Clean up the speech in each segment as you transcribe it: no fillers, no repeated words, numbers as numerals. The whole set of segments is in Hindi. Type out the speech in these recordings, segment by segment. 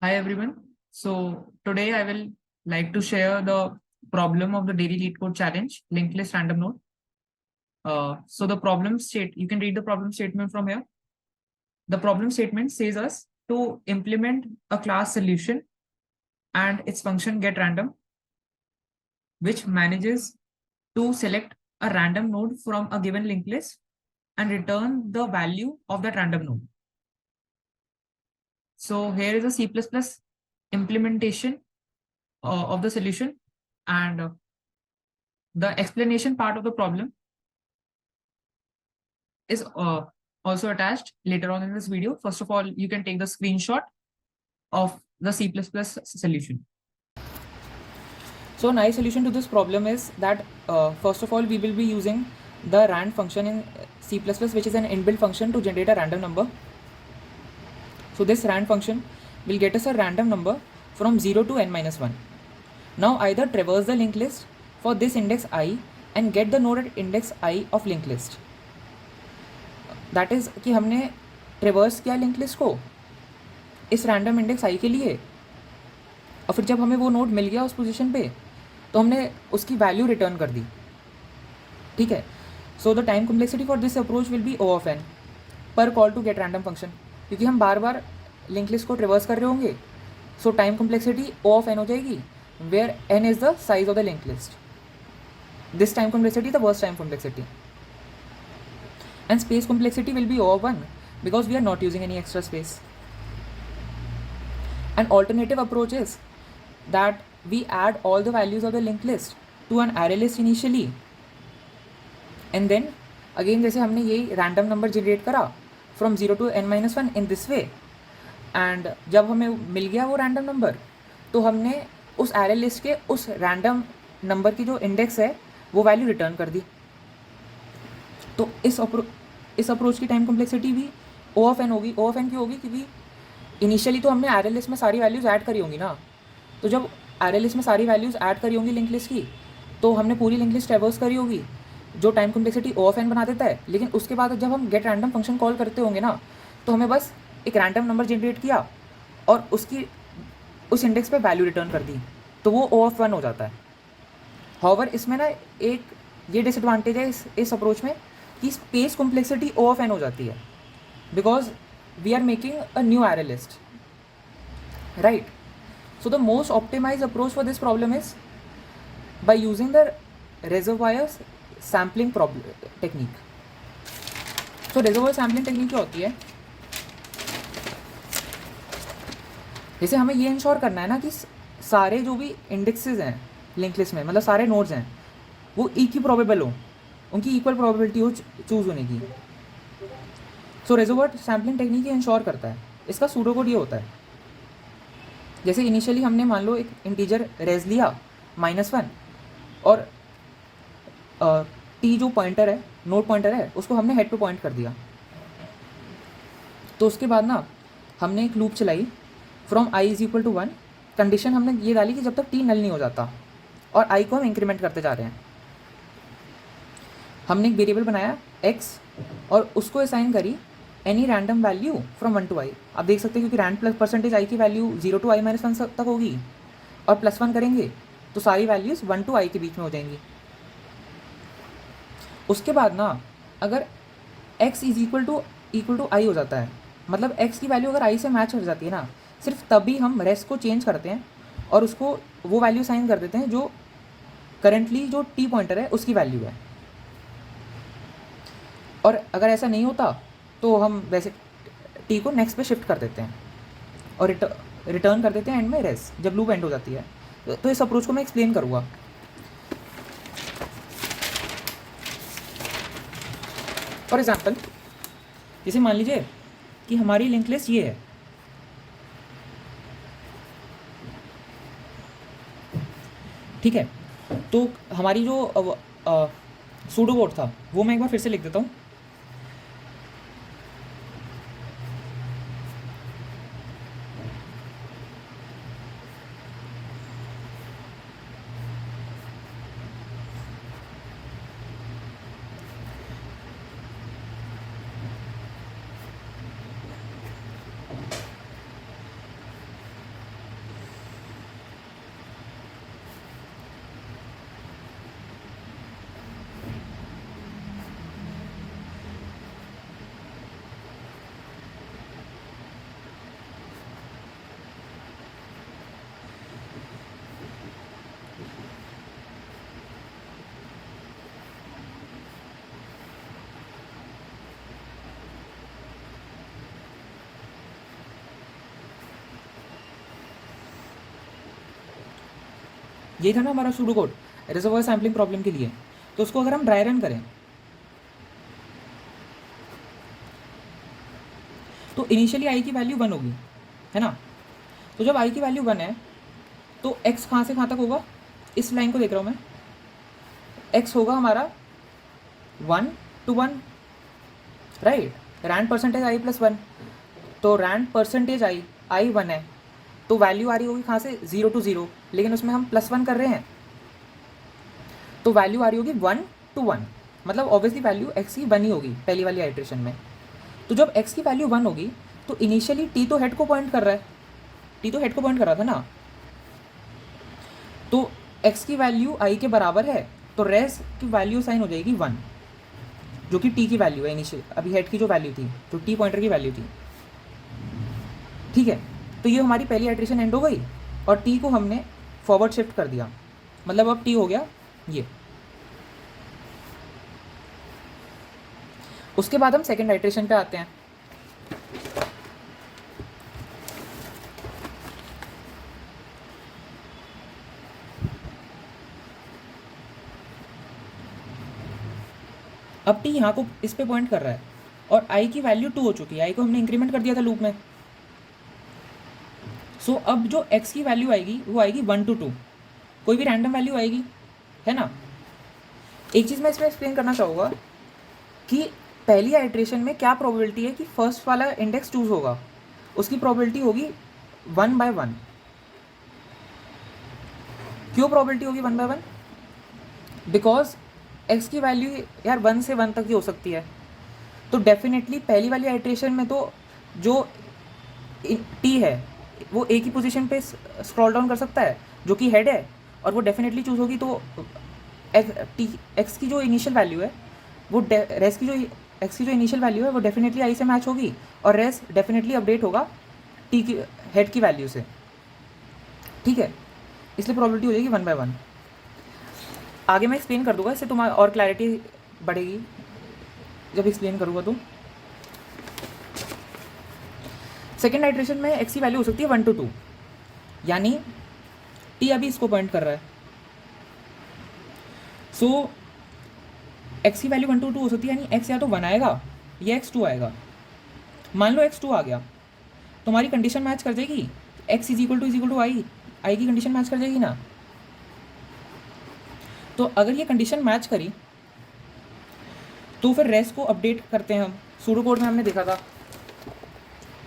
Hi everyone. So today I will like to share the problem of the daily lead code challenge, linked list random node. So the problem state, you can read the problem statement from here. The problem statement says us to implement a class solution and its function get random, which manages to select a random node from a given linked list and return the value of that random node. So here is a C++ implementation of the solution, and the explanation part of the problem is also attached later on in this video. First of all, you can take the screenshot of the C++ solution. So a nice solution to this problem is that first of all, we will be using the rand function in C++, which is an inbuilt function to generate a random number. So this rand function will get us a random number from 0 to n minus 1. Now either traverse the linked list for this index I and get the node at index I of linked list. That is कि हमने ट्रेवर्स किया लिंक लिस्ट को इस रैंडम इंडेक्स आई के लिए, और फिर जब हमें वो नोड मिल गया उस पोजीशन पे तो हमने उसकी वैल्यू रिटर्न कर दी. ठीक है. So the time complexity for this approach will be O of n per call to get random function, क्योंकि हम बार बार लिंक लिस्ट को ट्रेवर्स कर रहे होंगे. So time complexity O of n हो जाएगी, where n is the size of the link list. This time complexity the worst time complexity. And space complexity will be O of 1 because we are not using any extra space. An alternative approach is that we add all the values of the linked list to an array list initially, and then again जैसे हमने ये random number generate करा from 0 to n minus 1 in this way, and जब हमें मिल गया वो random number तो हमने उस array list के उस random number की जो index है वो value return कर दी. तो इस अप्रोच की टाइम कॉम्प्लेक्सिटी भी O ऑफ n होगी. O ऑफ n क्यों होगी? क्योंकि इनिशियली तो हमने array लिस्ट में सारी वैल्यूज़ ऐड करी होंगी ना. तो जब array लिस्ट में सारी वैल्यूज़ ऐड करी होंगी लिंक लिस्ट की, तो हमने पूरी लिंक लिस्ट ट्रैवर्स करी होगी, जो time complexity O of n बना देता है. लेकिन उसके बाद जब हम गेट रैंडम फंक्शन कॉल करते होंगे ना, तो हमें बस एक रैंडम नंबर जनरेट किया और उसकी उस इंडेक्स पर वैल्यू रिटर्न कर दी, तो वो O ऑफ 1 हो जाता है. हाउएवर इसमें ना एक ये डिसएडवांटेज है इस अप्रोच में कि space complexity O of n हो जाती है, because we are making a new array list, right. So the most optimise approach for this problem is by using the reservoir sampling technique. So reservoir sampling technique क्या होती है? जैसे हमें ये इंश्योर करना है ना कि सारे जो भी इंडेक्सेस हैं लिंक लिस्ट में, मतलब सारे नोड्स हैं, वो इक्विप्रोबेबल हो, उनकी इक्वल प्रोबेबिलिटी हो चूज़ होने की. सो रिजर्वायर सैम्पलिंग टेक्निक ये इंश्योर करता है. इसका सूडो कोड ये होता है, जैसे इनिशियली हमने मान लो एक इंटीजर रेज लिया -1, और टी जो पॉइंटर है, नोड पॉइंटर है, उसको हमने हेड पे पॉइंट कर दिया. तो उसके बाद ना हमने एक लूप चलाई from i is equal to 1. Condition हमने ये डाली कि जब तक टी नल नहीं हो जाता, और i को हम इंक्रीमेंट करते जा रहे हैं. हमने एक वेरिएबल बनाया x और उसको असाइन करी any random value from 1 to i. आप देख सकते हैं क्योंकि रैंड प्लस परसेंटेज आई की वैल्यू 0 to i माइनस 1 तक होगी, और +1 करेंगे तो सारी वैल्यूज़ 1 to i के बीच में हो जाएंगी. उसके बाद ना अगर x is equal to i हो जाता है, मतलब x की वैल्यू अगर i से मैच हो जाती है ना, सिर्फ तभी हम रेस्ट को चेंज करते हैं और उसको वो वैल्यू साइन कर देते हैं जो करेंटली जो टी पॉइंटर है उसकी वैल्यू है. और अगर ऐसा नहीं होता तो हम वैसे टी को नेक्स्ट पे शिफ्ट कर देते हैं और रिटर्न कर देते हैं एंड में रेस, जब लूप एंड हो जाती है. तो इस अप्रोच को मैं एक्सप्लेन करूँगा. फॉर एग्जांपल, जैसे मान लीजिए कि हमारी लिंक लिस्ट ये है, ठीक है. तो हमारी जो सूडो कोड था वो मैं एक बार फिर से लिख देता हूँ. ये था ना हमारा pseudo code reservoir sampling problem के लिए। तो उसको अगर हम ड्राई रन करें तो इनिशियली आई की वैल्यू 1 होगी, है ना। तो जब आई की वैल्यू 1 है तो एक्स कहाँ से कहाँ तक होगा, इस लाइन को देख रहा हूँ मैं, एक्स होगा हमारा 1 to 1, right. Rand percentage i plus 1, तो रैंड परसेंटेज आई 1 है, तो वैल्यू आ रही होगी कहाँ से, 0 to 0, लेकिन उसमें हम +1 कर रहे हैं तो वैल्यू आ रही होगी 1 to 1, मतलब ऑब्वियसली वैल्यू एक्स की 1 ही होगी पहली वाली आइट्रेशन में। तो जब एक्स की वैल्यू 1 होगी तो इनिशियली टी तो हेड को पॉइंट कर रहा है, टी तो हेड को पॉइंट कर रहा था ना, तो एक्स की वैल्यू आई के बराबर है, तो रेस की वैल्यू साइन हो जाएगी 1, जो कि टी की वैल्यू है इनिशियल, अभी हेड की जो वैल्यू थी, जो टी पॉइंटर की वैल्यू थी, ठीक है। तो ये हमारी पहली आइट्रेशन एंड हो गई और टी को हमने फॉरवर्ड शिफ्ट कर दिया, मतलब अब टी हो गया ये। उसके बाद हम सेकेंड आइट्रेशन पे आते हैं। अब टी यहाँ को इस पे पॉइंट कर रहा है और आई की वैल्यू 2 हो चुकी है, आई को हमने इंक्रीमेंट कर दिया था लूप में। सो अब जो एक्स की वैल्यू आएगी वो आएगी 1 to 2, कोई भी रैंडम वैल्यू आएगी, है ना। एक चीज़ मैं इसमें एक्सप्लेन करना चाहूँगा कि पहली आइट्रेशन में क्या प्रोबेबिलिटी है कि फर्स्ट वाला इंडेक्स चूज होगा, उसकी प्रोबेबिलिटी होगी 1/1। क्यों प्रोबेबिलिटी होगी 1/1? बिकॉज एक्स की वैल्यू यार 1 से 1 तक ही हो सकती है, तो डेफिनेटली पहली वाली आइट्रेशन में तो जो टी है वो एक ही पोजीशन पे स्क्रॉल डाउन कर सकता है जो कि हेड है, और वो डेफिनेटली चूज होगी, तो एक्स की जो इनिशियल वैल्यू है वो रेस की जो एक्स की जो इनिशियल वैल्यू है वो डेफिनेटली आई से मैच होगी, और रेस डेफिनेटली अपडेट होगा टी की हेड की वैल्यू से, ठीक है। इसलिए प्रोबेबिलिटी हो जाएगी 1/1। आगे मैं एक्सप्लेन कर दूंगा, इससे तुम्हारी और क्लैरिटी बढ़ेगी जब एक्सप्लेन करूँगा। तो सेकेंड आइट्रेशन में एक्स की वैल्यू हो सकती है 1 to 2, यानी टी अभी इसको पॉइंट कर रहा है, सो एक्स की वैल्यू 1 to 2 हो सकती है, यानी एक्स या तो 1 आएगा या एक्स 2 आएगा। मान लो एक्स 2 आ गया तो हमारी कंडीशन मैच कर जाएगी, एक्स इज इक्वल टू आई की कंडीशन मैच कर जाएगी ना। तो अगर ये कंडीशन मैच करी तो फिर रेस को अपडेट करते हैं हम, सूडो कोड में हमने देखा था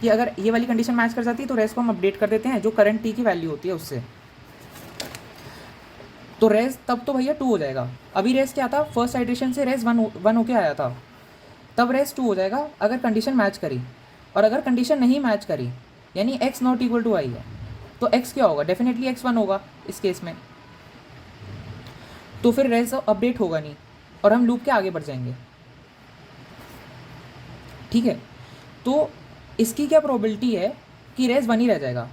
कि अगर ये वाली कंडीशन मैच कर जाती है तो रेस को हम अपडेट कर देते हैं जो करंट टी की वैल्यू होती है उससे, तो रेस तब तो भैया 2 हो जाएगा। अभी रेस क्या था, फर्स्ट आइट्रेशन से रेस 1 होके आया था, तब रेस 2 हो जाएगा अगर कंडीशन मैच करी, और अगर कंडीशन नहीं मैच करी यानी एक्स नॉट इक्वल टू आई है तो एक्स क्या होगा, डेफिनेटली एक्स 1 होगा इस केस में, तो फिर रेस अपडेट होगा नहीं और हम लूप के आगे बढ़ जाएंगे, ठीक है। तो इसकी क्या प्रोबेबिलिटी है कि रेस 1 ही रह जाएगा,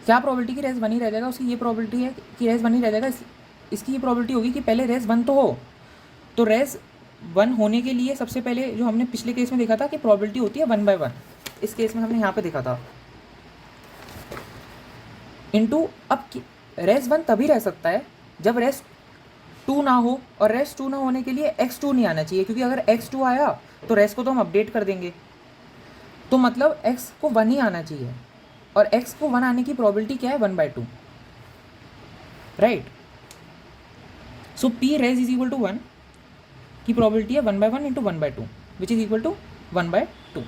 क्या प्रोबेबिलिटी कि रेस 1 ही रह जाएगा, उसकी ये प्रोबेबिलिटी है कि रेस 1 ही रह जाएगा। इसकी ये प्रोबेबिलिटी होगी कि पहले रेस 1 तो हो, तो रेस 1 होने के लिए सबसे पहले जो हमने पिछले केस में देखा था कि प्रोबेबिलिटी होती है 1/1, इस केस में हमने यहाँ पे देखा था इनटू, अब रेस 1 तभी रह सकता है जब रेस 2 ना हो, और रेस 2 ना होने के लिए x2 नहीं आना चाहिए, क्योंकि अगर x2 आया तो रेस को तो हम अपडेट कर देंगे, तो मतलब x को 1 ही आना चाहिए, और x को 1 आने की प्रोबेबिलिटी क्या है, 1/2, right. So p res is equal to 1 की प्रोबेबिलिटी है 1/1 into 1/2 which is equal to 1/2,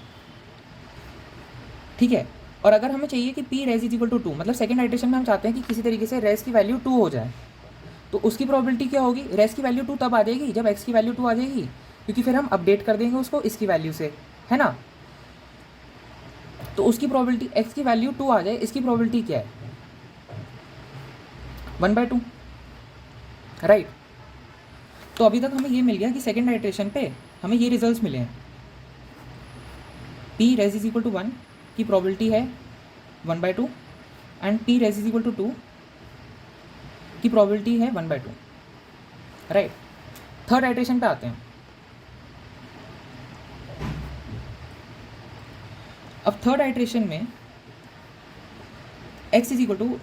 ठीक है। और अगर हमें चाहिए कि p res is equal to 2, मतलब सेकेंड आइट्रेशन में हम चाहते हैं कि किसी तरीके से रेस की वैल्यू 2 हो जाए, तो उसकी प्रोबेबिलिटी क्या होगी, रेस की वैल्यू 2 तब आ जाएगी जब x की वैल्यू 2 आ जाएगी, क्योंकि फिर हम अपडेट कर देंगे उसको इसकी वैल्यू से, है ना। तो उसकी प्रोबेबिलिटी x की वैल्यू 2 आ जाए, इसकी प्रोबेबिलिटी क्या है, 1/2, राइट। तो अभी तक हमें ये मिल गया कि सेकेंड आइट्रेशन पे हमें ये रिजल्ट्स मिले हैं, p res is equal to 1 की प्रोबेबिलिटी है 1/2 and p res is equal to 2 की प्रोबेबिलिटी है 1/2, राइट। थर्ड आइट्रेशन पे आते हैं। अब थर्ड आइट्रेशन में x इज इक्वल टू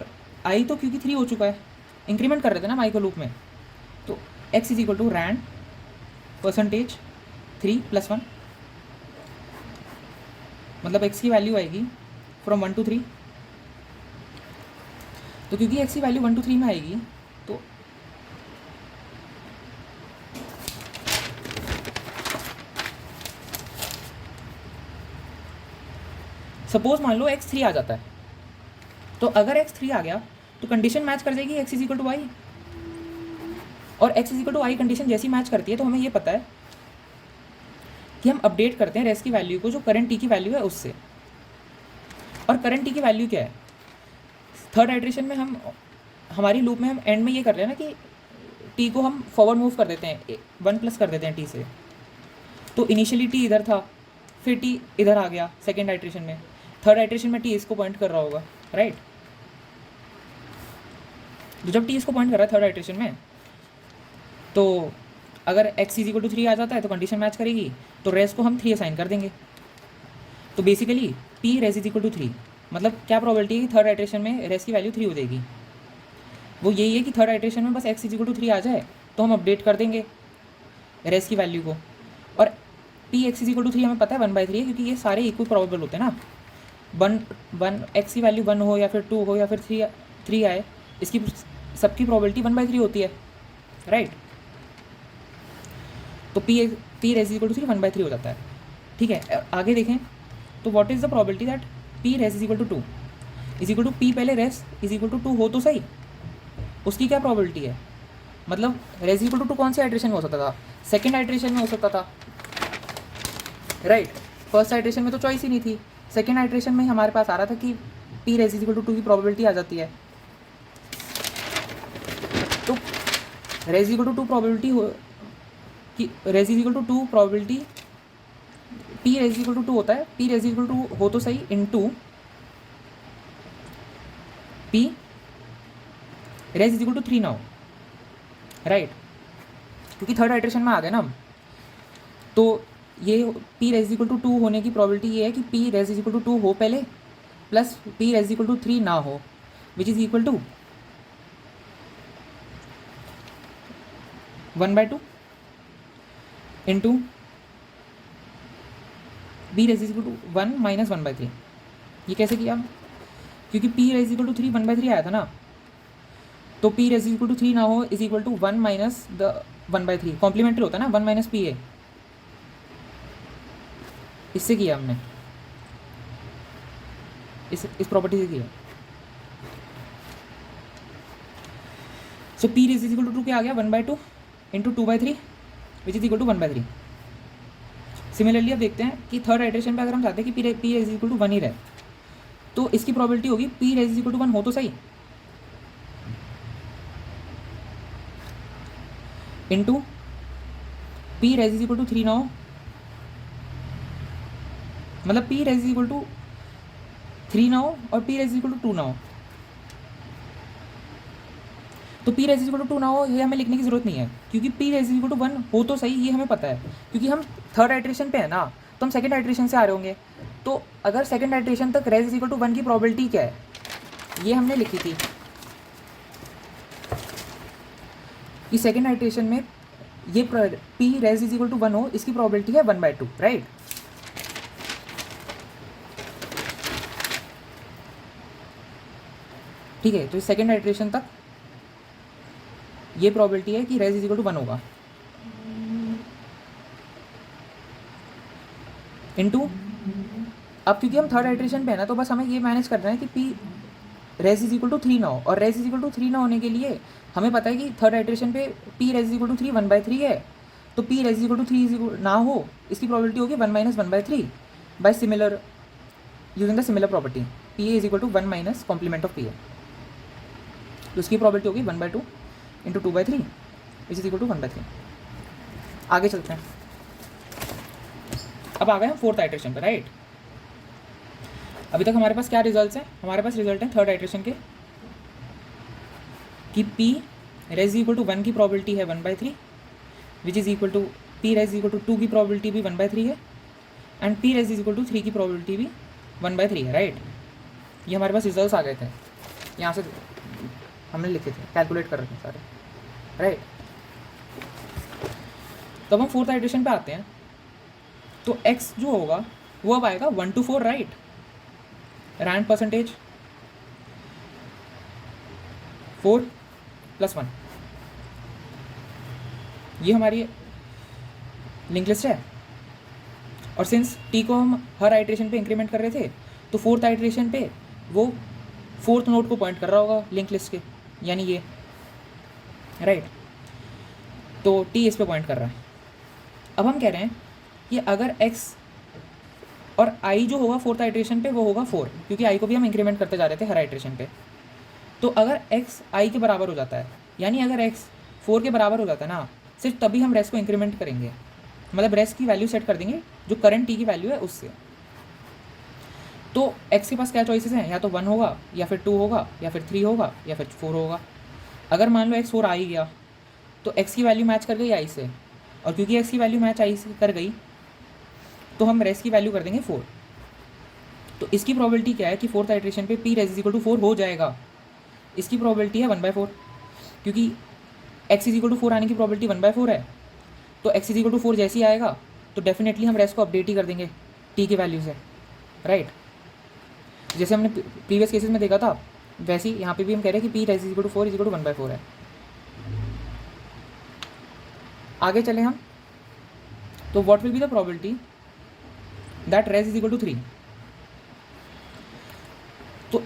आई, तो क्योंकि 3 हो चुका है इंक्रीमेंट कर रहे थे ना माई को लूप में, तो x is equal to rand percentage 3 + 1, मतलब x की वैल्यू आएगी फ्रॉम 1 to 3। तो क्योंकि x की वैल्यू 1 to 3 में आएगी, तो सपोज मान लो x 3 आ जाता है, तो अगर x 3 आ गया तो कंडीशन मैच कर जाएगी x is equal to y, और x is equal to y condition जैसी मैच करती है तो हमें ये पता है कि हम अपडेट करते हैं रेस की वैल्यू को जो करंट t की वैल्यू है उससे। और करंट t की वैल्यू क्या है, थर्ड आइट्रेशन में हम हमारी लूप में हम एंड में ये कर रहे हैं ना कि t को हम फॉरवर्ड मूव कर देते हैं, 1+ कर देते हैं t से। तो इनिशियली t इधर था, फिर t इधर आ गया सेकेंड आइट्रेशन में, थर्ड आइट्रेशन में t इसको पॉइंट कर रहा होगा, राइट। तो जब t इसको पॉइंट कर रहा है थर्ड आइट्रेशन में, तो अगर x इज इक्वल टू 3 आ जाता है तो कंडीशन मैच करेगी, तो रेस को हम 3 असाइन कर देंगे। तो basically p res is equal to 3, मतलब क्या प्रोबेबिलिटी है कि थर्ड आइट्रेशन में रेस की वैल्यू 3 हो जाएगी। वो यही है कि थर्ड आइट्रेशन में बस x इज इक्वल टू 3 आ जाए तो हम अपडेट कर देंगे रेस की वैल्यू को। और p x is equal to 3 हमें पता है 1/3 है, क्योंकि ये सारे इक्वल प्रोबेबल होते हैं ना, 1 x की वैल्यू 1 हो या फिर 2 हो या फिर 3 आए, इसकी सबकी प्रोबेबिलिटी 1/3 होती है, राइट। तो p रेस इक्वल टू 3 1/3 हो जाता है, ठीक है। आगे देखें तो what is the probability that p res is equal to 2 is equal to p पहले रेस इज इक्वल टू 2 हो तो सही, उसकी क्या प्रोबेबिलिटी है, मतलब रेस इक्वल टू 2 कौन सी आइट्रेशन में हो सकता था, सेकेंड आइट्रेशन में हो सकता था, राइट। फर्स्ट आइट्रेशन में तो चॉइस ही नहीं थी, सेकेंड आइट्रेशन में हमारे पास आ रहा था कि p res is equal to 2 की प्रोबेबिलिटी आ जाती है। तो रेस इक्वल टू 2 प्रोबेबिलिटी हो कि res is equal to 2 probability p res equal to 2 होता है, p रेस इक्वल टू हो तो सही into p res is equal to 3 ना हो, राइट। क्योंकि थर्ड आइट्रेशन में आ गए ना हम, तो ये p रेस इक्वल टू 2 होने की प्रोबेबिलिटी ये है कि p रेस इक्वल टू 2 हो पहले plus p res equal to 3 ना हो, which is equal to 1/2 into b res equal to 1 minus 1/3। ये कैसे किया, क्योंकि p रेस इक्वल टू 3 1/3 आया था ना, तो p रेस इक्वल टू 3 ना हो is equal to 1 minus the 1/3, complementary होता है ना 1 माइनस p है, इससे किया हमने, इस प्रॉपर्टी से किया। So p res equal to 2 क्या आ गया 1/2 into 2/3 which is equal to 1/3। Similarly अब देखते हैं कि थर्ड आइट्रेशन पे अगर हम चाहते हैं कि p रेस इक्वल टू 1 ही रहे, तो इसकी प्रोबेबिलिटी होगी p रेस इक्वल टू 1 हो तो सही into p res equal to 3 ना हो, मतलब p रेस इक्वल टू 3 ना हो और p रेस इक्वल टू 2 ना हो। तो p रेस इक्वल टू 2 ना हो ये हमें लिखने की जरूरत नहीं है, क्योंकि p रेस इक्वल टू 1 हो तो सही ये हमें पता है, क्योंकि हम थर्ड आइट्रेशन पे है ना, तो हम सेकंड आइट्रेशन से आ रहे होंगे। तो अगर सेकंड आइट्रेशन तक रेस इक्वल टू 1 की प्रोबेबिलिटी क्या है, ये हमने लिखी थी कि सेकंड आइट्रेशन में ये p रेस इक्वल टू 1 हो, इसकी प्रोबेबिलिटी है 1/2, राइट। ठीक है, तो सेकंड आइट्रेशन तक ये प्रोबेबिलिटी है कि रेस इज इक्वल टू 1 होगा इनटू, अब क्योंकि हम थर्ड आइट्रेशन पे है ना, तो बस हमें ये मैनेज करना है कि p res is equal to 3 ना हो, और रेस इज इक्वल टू 3 ना होने के लिए हमें पता है कि थर्ड आइट्रेशन पे p res is equal to 3 1/3 है, तो p res is equal to 3 ना हो इसकी प्रोबेबिलिटी होगी 1 minus 1/3 by similar using the similar property p is equal to 1 minus complement of p है, तो इसकी प्रोबेबिलिटी होगी 1/2 into 2/3 which is equal to 1/3। आगे चलते हैं, अब आ गए हम फोर्थ आइट्रेशन पर, राइट। अभी तक हमारे पास क्या रिजल्ट्स हैं, हमारे पास रिजल्ट हैं थर्ड आइट्रेशन के कि p रेस इक्वल टू 1 की प्रोबेबिलिटी है 1/3 which is equal to p res equal to 2 की प्रोबेबिलिटी भी 1/3 है, and p res equal to 3 की प्रोबेबिलिटी भी 1/3 है, राइट। ये हमारे पास रिजल्ट्स आ गए थे, यहाँ से हमने लिखे थे, कैलकुलेट कर रखे सारे, राइट। तो अब हम फोर्थ आइट्रेशन पे आते हैं, तो x जो होगा वो अब आएगा 1 to 4, राइट। रैंड परसेंटेज 4 + 1, ये हमारी लिंक लिस्ट है। और सिंस t को हम हर आइट्रेशन पे इंक्रीमेंट कर रहे थे, तो फोर्थ आइट्रेशन पे वो फोर्थ नोड को पॉइंट कर रहा होगा लिंक लिस्ट के, यानी ये, राइट। तो t इस पे पॉइंट कर रहा है। अब हम कह रहे हैं कि अगर x और i जो होगा फोर्थ आइट्रेशन पे वो होगा 4, क्योंकि i को भी हम इंक्रीमेंट करते जा रहे थे हर आइट्रेशन पे। तो अगर x i के बराबर हो जाता है, यानी अगर x 4 के बराबर हो जाता है ना, सिर्फ तभी हम रेस को इंक्रीमेंट करेंगे, मतलब रेस की वैल्यू सेट कर देंगे जो करंट t की वैल्यू है उससे। तो x के पास क्या चॉइसेस हैं, या तो 1 होगा, या फिर 2 होगा, या फिर 3 होगा, या फिर 4 होगा। अगर मान लो x 4 आ ही गया, तो x की वैल्यू मैच कर गई i से, और क्योंकि x की वैल्यू मैच i से कर गई, तो हम रेस की वैल्यू कर देंगे 4। तो इसकी प्रोबेबिलिटी क्या है कि फोर्थ आइट्रेशन पे p रेस = 4 हो जाएगा। इसकी प्रोबेबिलिटी है 1/4, क्योंकि x = 4 आने की प्रोबेबिलिटी 1/4 है। तो x = 4 जैसे ही आएगा तो डेफिनेटली हम रेस को अपडेट ही कर देंगे t की वैल्यू से, राइट। जैसे हमने प्रीवियस केसेस में देखा था, वैसे ही यहाँ पे भी हम कह रहे हैं कि p रेस = 4 = 1/4 है। आगे चले हम, तो what will be the probability that res = 3। तो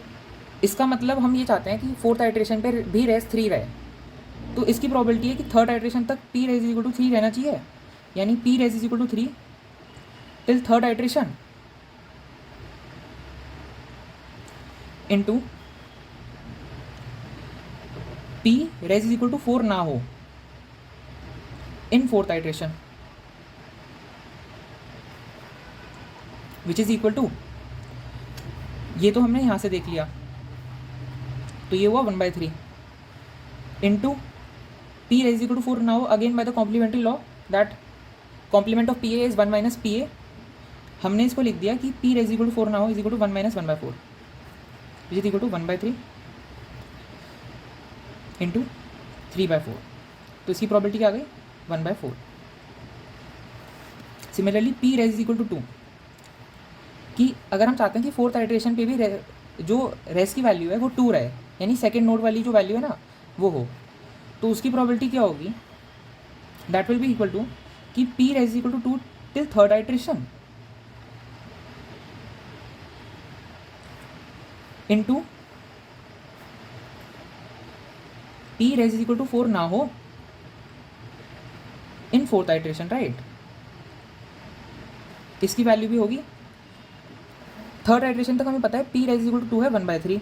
इसका मतलब हम ये चाहते हैं कि फोर्थ आइट्रेशन पे भी रेस 3 रहे। तो इसकी प्रोबेबिलिटी है कि थर्ड आइट्रेशन तक p रेस = 3 रहना चाहिए, यानी p res = 3 till third iteration into p res = 4 ना हो in fourth iteration, which is equal to, ये तो हमने यहाँ से देख लिया, तो ये हुआ 1/3 इंटू p रेस = 4 ना हो, again by the complementary law that complement of pa is 1 - pa। हमने इसको लिख दिया कि p रेस = 4 ना हो is equal to 1 - 1/4, which is equal to 1/3 into 3/4। तो इसकी प्रॉबिलिटी क्या आ गई, 1/4। सिमिलरली p रेस = 2, कि अगर हम चाहते हैं कि फोर्थ आइट्रेशन पे भी जो रेस की वैल्यू है वो 2 रहे, यानी सेकेंड नोड वाली जो वैल्यू है ना वो हो, तो उसकी प्रोबेबिलिटी क्या होगी, that will be equal to कि p res = 2 till third iteration into p res = 4 ना हो इन फोर्थ आइट्रेशन, राइट। इसकी वैल्यू भी होगी, थर्ड आइट्रेशन तक हमें पता है p रेस = 2 है 1/3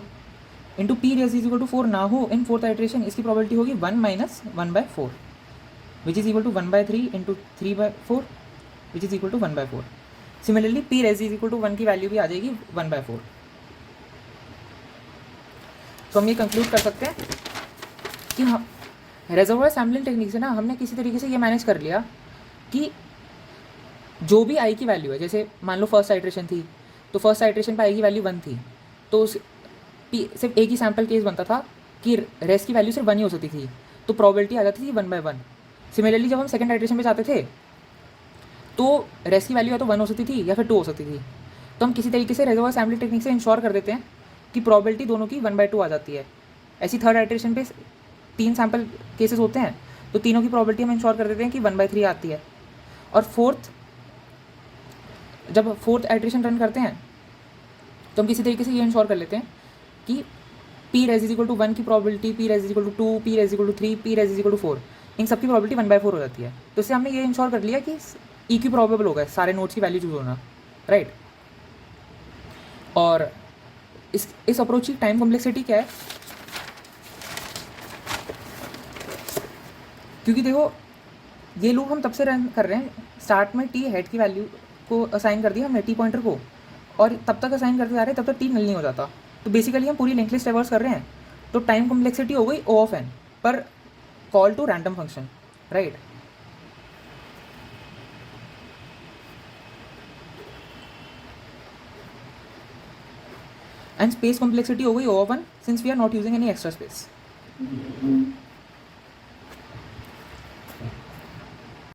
इंटू p रेस = 4 ना हो इन फोर्थ आइट्रेशन, इसकी प्रोबेबिलिटी होगी 1 - 1/4, which is equal to 1/3 into 3/4, which is equal to 1/4। Similarly p res = 1 की वैल्यू भी आ जाएगी 1/4। तो हम ये कंक्लूड कर सकते हैं कि हाँ, रेजर्वोयर सैम्पलिंग टेक्निक से ना हमने किसी तरीके से ये मैनेज कर लिया कि जो भी आई की वैल्यू है, जैसे मान लो फर्स्ट आइट्रेशन थी, तो फर्स्ट आइट्रेशन पे आई की वैल्यू 1 थी, तो सिर्फ एक ही सैम्पल केस बनता था कि रेस की वैल्यू सिर्फ 1 ही हो सकती थी, तो प्रोबेबिलिटी आ जाती थी 1/1। सिमिलरली जब हम सेकंड आइट्रेशन पे जाते थे, तो रेस की वैल्यू या तो 1 हो सकती थी या फिर 2 हो सकती थी, तो हम किसी तरीके से रेजर्वोयर सैम्पलिंग टेक्निक से इंश्योर कर देते हैं कि प्रोबेबिलिटी दोनों की 1/2 आ जाती है। ऐसी थर्ड आइट्रेशन पे 3 सैम्पल केसेस होते हैं, तो तीनों की प्रोबेबिलिटी हम इंश्योर कर देते हैं कि 1/3 आती है। और जब फोर्थ आइट्रेशन रन करते हैं तो हम किसी तरीके से ये इंश्योर कर लेते हैं कि p रेस = 1 की probability, p res = 2, p res = 3, p res = 4, इन सब की प्रोबेबिलिटी 1/4 हो जाती है। तो इससे हमने ये इंश्योर कर लिया कि e की प्रोबेबल होगा सारे नोड्स की वैल्यू चूज होना, राइट। और इस अप्रोच की टाइम कॉम्प्लेक्सिटी क्या है, क्योंकि देखो ये लूप हम तब से रन कर रहे हैं, स्टार्ट में t हेड की वैल्यू को असाइन कर दिया हमने t पॉइंटर को, और तब तक असाइन करते जा रहे हैं तब तक t नल नहीं हो जाता। तो बेसिकली हम पूरी लिंक लिस्ट ट्रैवर्स कर रहे हैं, तो टाइम कॉम्प्लेक्सिटी हो गई O(n) पर call to random function, right. And space complexity हो गई O(1) since we are not using any extra space,